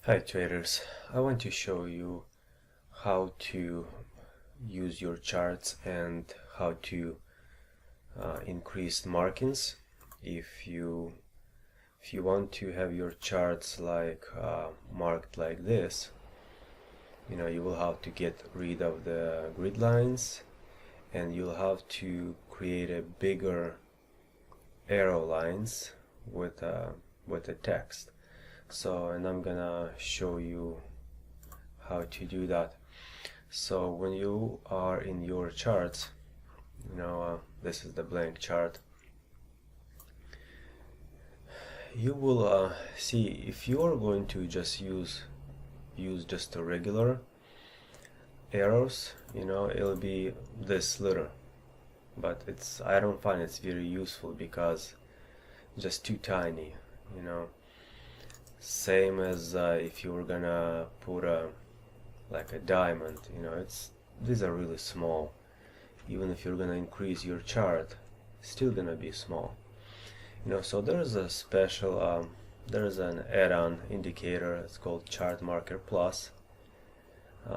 Hi traders, I want to show you how to use your charts and how to increase markings. If you want to have your charts marked like this, you will have to get rid of the grid lines, and you'll have to create a bigger arrow lines with a text. And I'm gonna show you how to do that. So when you are in your charts, this is the blank chart, you will see if you are going to just use just a regular arrows, it'll be this little, but I don't find it's very useful because just too tiny, same as if you were gonna put like a diamond, these are really small. Even if you're gonna increase your chart, still gonna be small. So there's a special there's an add-on indicator. It's called Chart Marker Plus.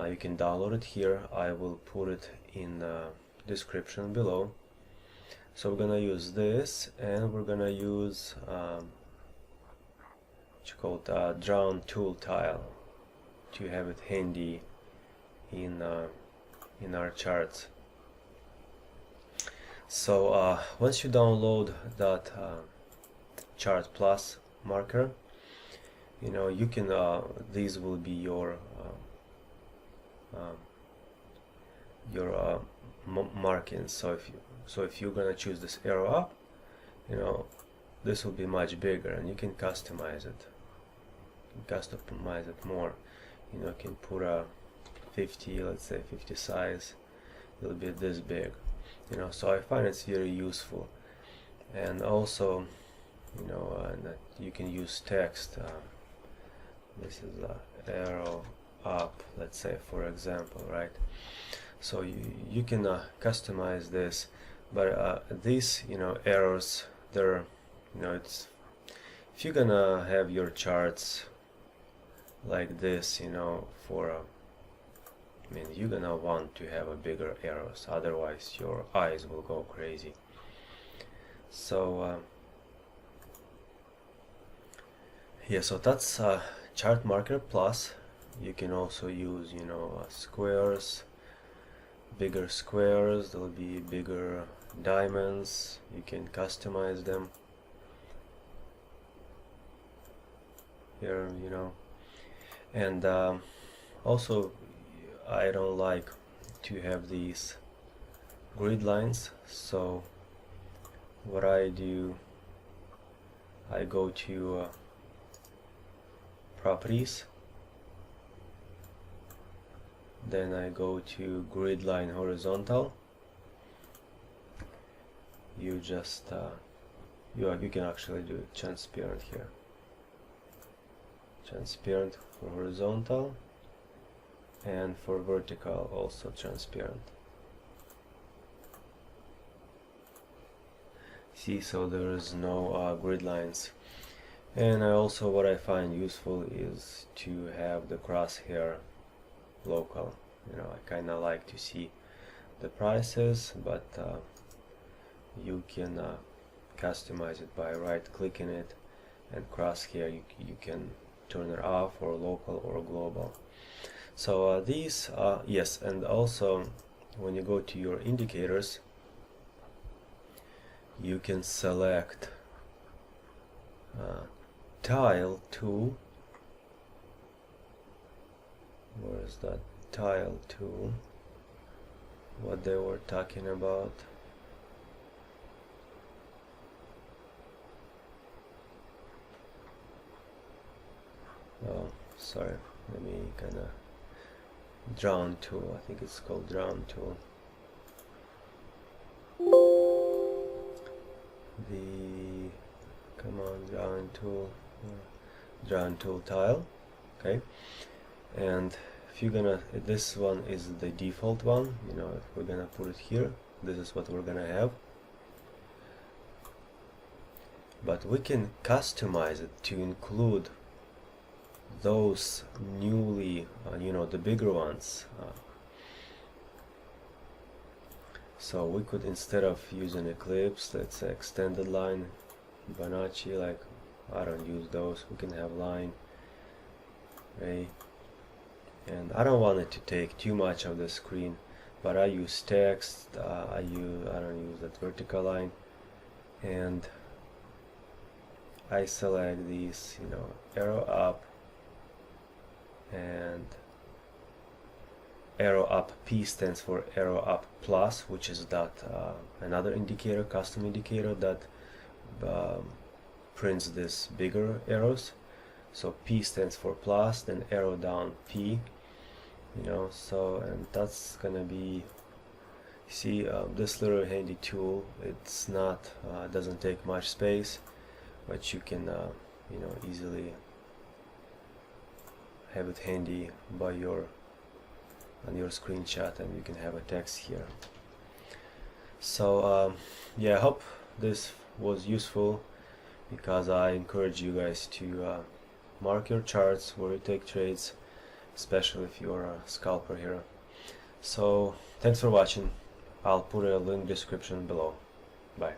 You can download it here. I will put it in the description below. So we're gonna use this, and we're gonna use what's called drawn tool tile to have it handy in our charts. So once you download that Chart Plus marker, you can these will be your markings. So if you're gonna choose this arrow up, this will be much bigger, and you can customize it. Customize it more. You can put a 50, let's say 50 size. It'll be this big. So I find it's very useful. And also, that you can use text. This is arrow up, let's say, for example, right? So you can customize this, but these arrows, they're it's, if you're gonna have your charts like this, you're gonna want to have a bigger arrows, otherwise your eyes will go crazy. So yeah, so that's Chart Marker Plus. You can also use squares, bigger squares. There'll be bigger diamonds. You can customize them here, and also I don't like to have these grid lines, so what I do, I go to properties, then I go to grid line horizontal. You just you can actually do it transparent here, transparent for horizontal, and for vertical also transparent. See, so there is no grid lines. And what I find useful is to have the crosshair local. I kind of like to see the prices, but you can customize it by right-clicking it, and crosshair you can turn it off, or local or global. So these yes, and also when you go to your indicators, you can select tile tool. Where is that tile tool? What they were talking about. Oh, sorry, let me kind of drawn tool. I think it's called drawn tool. Come on, drawn tool tile. Okay, and if you're gonna, this one is the default one. If we're gonna put it here, this is what we're gonna have. But we can customize it to include those newly the bigger ones, so we could, instead of using eclipse, let's say extended line, Fibonacci, like I don't use those, we can have line, okay? And I don't want it to take too much of the screen, but I use text, I don't use that vertical line, and I select these, arrow up and arrow up. P stands for arrow up plus, which is that another indicator, custom indicator that prints this bigger arrows. So P stands for plus, then arrow down P, so, and that's gonna be, see, this little handy tool, it's not doesn't take much space, but you can easily have it handy by on your screenshot, and you can have a text here. So yeah, I hope this was useful, because I encourage you guys to mark your charts where you take trades, especially if you're a scalper here. So thanks for watching. I'll put a link description below. Bye.